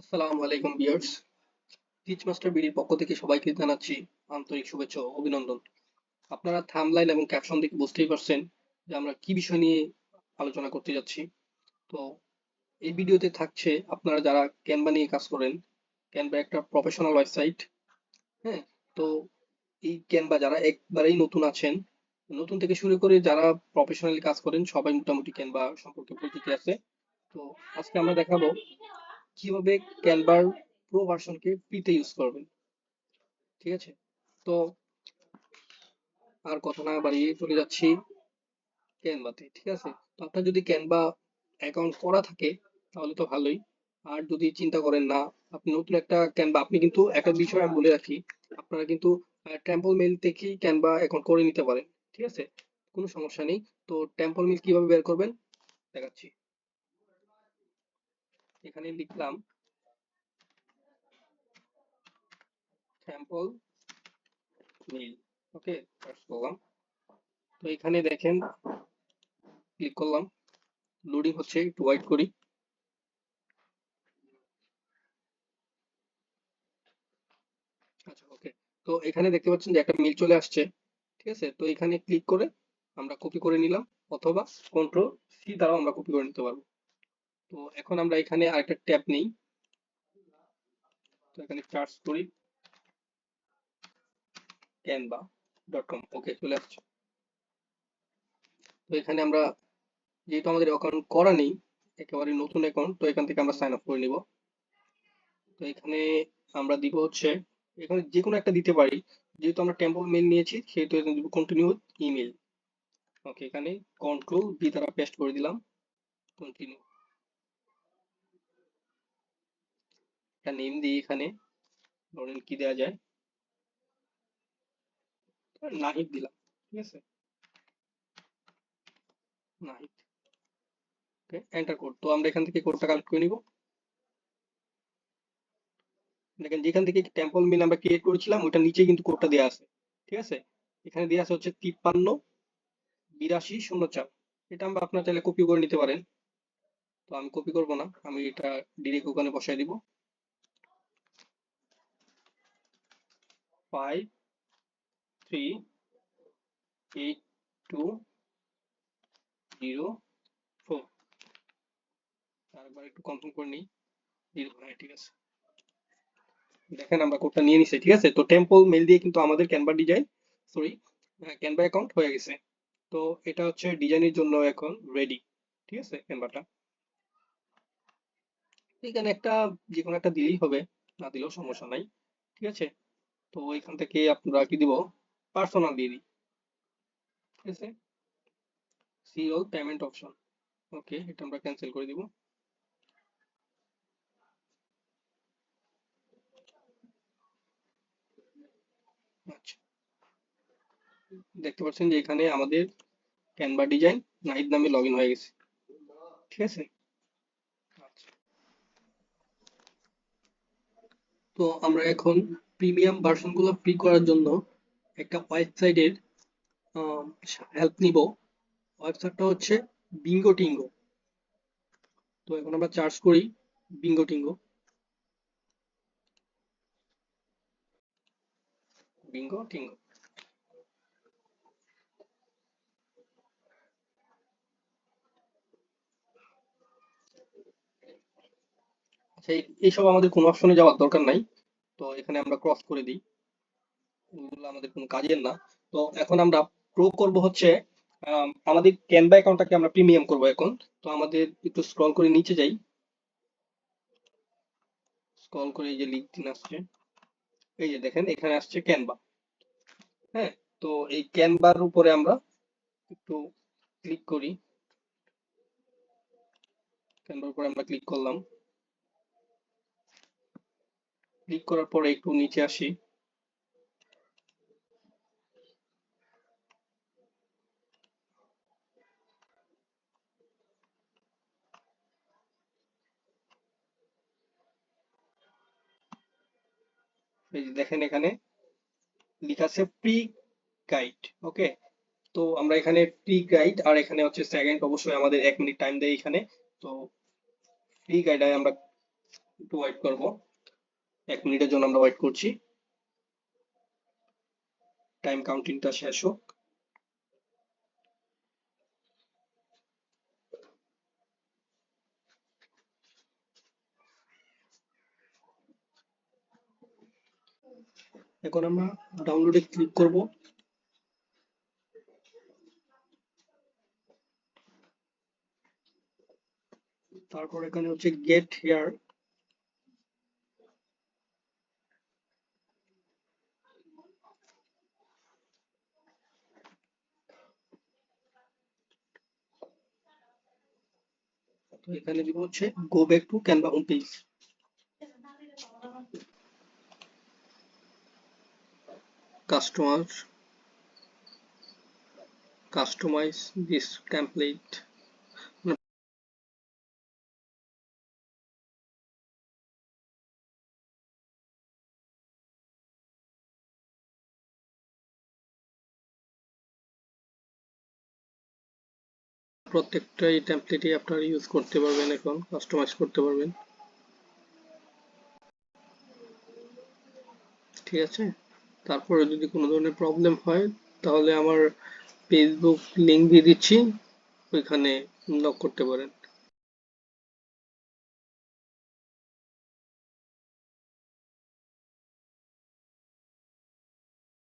আসসালামু আলাইকুম viewers. Teach master বিডির পক্ষ থেকে সবাইকে জানাচ্ছি আন্তরিক শুভেচ্ছা ও অভিনন্দন। আপনারা থাম্বনেইল এবং ক্যাপশন দেখে বুঝতেই পারছেন যে আমরা কি বিষয় নিয়ে আলোচনা করতে যাচ্ছি। তো এই ভিডিওতে থাকছে আপনারা যারা ক্যানভা নিয়ে কাজ করেন। ক্যানভা একটা প্রফেশনাল ওয়েবসাইট। হ্যাঁ, তো এই ক্যানভা যারা একবারেই নতুন আছেন, নতুন থেকে শুরু করে যারা প্রফেশনালি কাজ করেন সবাই মোটামুটি ক্যানভা সম্পর্কে পরিচিতি আছে। তো আজকে আমরা দেখাবো কিভাবে ক্যানভার প্রো ভার্সনকে ফ্রিতে ইউজ করবেন। ঠিক আছে, তো আর কথা না বাড়িয়ে চলে যাচ্ছি ক্যানভাতে। ঠিক আছে, তো আপনার যদি ক্যানভা অ্যাকাউন্ট করা থাকে তাহলে তো ভালোই। আর যদি চিন্তা করেন না, আপনি নতুন একটা ক্যানভা, আপনি কিন্তু একটা বিষয় আমি বলে রাখি, আপনারা কিন্তু টেম্পল মেল থেকেই ক্যানভা অ্যাকাউন্ট করে নিতে পারেন। ঠিক আছে, কোনো সমস্যা নেই। তো টেম্পল মেল কিভাবে বের করবেন দেখাচ্ছি। এখানে লিখলাম টেম্পল মেল। ওকে, সার্চ করলাম। তো এখানে দেখেন, ক্লিক করলাম, লোডিং হচ্ছে, একটু ওয়েট করি। আচ্ছা, ওকে। তো এখানে দেখতে পাচ্ছেন যে একটা মেল চলে আসছে। ঠিক আছে, তো এখানে ক্লিক করে আমরা কপি করে নিলাম, অথবা কন্ট্রোল সি দ্বারাও আমরা কপি করে নিতে পারবো। তো এখন আমরা এখানে আরেকটা ট্যাব নেই। তো এখানে সার্চ করি canva.com। ওকে, চলে আসছে। তো এখানে আমরা, যেহেতু আমাদের অ্যাকাউন্ট করা নেই, একেবারে নতুন অ্যাকাউন্ট, তো এখান থেকে আমরা সাইন আপ করে নিব। তো এখানে আমরা দিব হচ্ছে, এখানে যে কোনো একটা দিতে পারি। যেহেতু আমরা টেম্পল মেল নিয়েছি সেহেতু এখানে দিব কন্টিনিউ ইমেল। ওকে, এখানে কন্ট্রোল বি দ্বারা পেস্ট করে দিলাম, কন্টিনিউ। একটা নেম দিই এখানে, ধরেন কি দেওয়া যায়, নাহিদ দিলাম। ঠিক আছে, নাহিদ। ওকে, এন্টার কোড। তো আমরা এখান থেকে কোডটা কালেক্ট করে নিব। দেখেন, যেখান থেকে টেম্পল মিল আমরা ক্রিয়েট করেছিলাম ওইটা নিচে কিন্তু কোডটা দেওয়া আছে। ঠিক আছে, এখানে দেওয়া আছে হচ্ছে 53 82 04। এটা আমরা আপনার চাইলে কপি করে নিতে পারেন। তো আমি কপি করব না, আমি এটা ডিরেক্ট ওখানে বসাই দিব। 538204। আরেকবার একটু কনফার্ম করে নিই। হ্যাঁ, ঠিক আছে। দেখেন আমরা কোডটা নিয়ে নিছি। ঠিক আছে, তো টেম্পল মেল দিয়ে কিন্তু আমাদের Canva design, sorry, Canva account হয়ে গেছে। তো এটা হচ্ছে ডিজাইনের জন্য এখন রেডি। ঠিক আছে, ক্যানভাটা এখানে একটা, যে কোনো একটা দিলেই হবে, না দিলেও সমস্যা নাই। ঠিক আছে, তো এখান থেকে আমরা কি দিব, পার্সোনাল দিয়ে দিই। ঠিক আছে, সি অল পেমেন্ট অপশন। ওকে, এটা আমরা ক্যান্সেল করে দিব। আচ্ছা, দেখতে পাচ্ছেন যে এখানে আমাদের ক্যানভা ডিজাইন নাহিদ নামে লগ ইন হয়ে গেছে। ঠিক আছে, আচ্ছা। তো আমরা এখন প্রিমিয়াম ভার্সন গুলো ফ্রি করার জন্য একটা ওয়েবসাইটের হেল্প নিব। ওয়েবসাইটটা হচ্ছে বিঙ্গো টিঙ্গো। তো এখন আমরা চার্জ করি বিঙ্গো টিঙ্গো। বিঙ্গো টিঙ্গো। আচ্ছা, এইসব আমাদের কোনো অপশনে যাওয়ার দরকার নাই। তো এখানে আমরা ক্রস করে দিই, ওগুলো আমাদের কোনো কাজের না। তো এখন আমরা প্রো করব হচ্ছে, আমাদের ক্যানভা অ্যাকাউন্টটাকে আমরা প্রিমিয়াম করব এখন। তো আমাদের একটু স্ক্রল করে নিচে যাই, স্ক্রল করে এই যে লিঙ্কডিন আসছে, এই যে দেখেন এখানে আসছে ক্যানভা। হ্যাঁ, তো এই ক্যানভার উপরে আমরা একটু ক্লিক করি। ক্যানভার উপরে আমরা ক্লিক করলাম। ক্লিক করার পরে একটু নিচে আসি। এই যে দেখেন এখানে লেখা আছে ফ্রি গাইড। ওকে, তো আমরা এখানে ফ্রি গাইড, আর এখানে হচ্ছে সেকেন্ড, অবশ্যই আমাদের 1 মিনিট টাইম দেয় এখানে। তো ফ্রি গাইডে আমরা একটু ওয়েট করব, 1 মিনিটের জন্য আমরা ওয়েট করছি, টাইম কাউন্টিংটা শেষ হোক। এখন আমরা ডাউনলোডে ক্লিক করব। তারপর এখানে হচ্ছে গেট হিয়ার, তো এখানে দিব হচ্ছে go back to Canva home page. Customer customise this template, প্রত্যেকটা এই টেমপ্লেটই আপনারা ইউজ করতে পারবেন, এখন কাস্টমাইজ করতে পারবেন। ঠিক আছে, তারপরে যদি কোনো ধরনের প্রবলেম হয় তাহলে আমার ফেসবুক লিংক দিয়ে দিচ্ছি, ওইখানে নক করতে পারেন।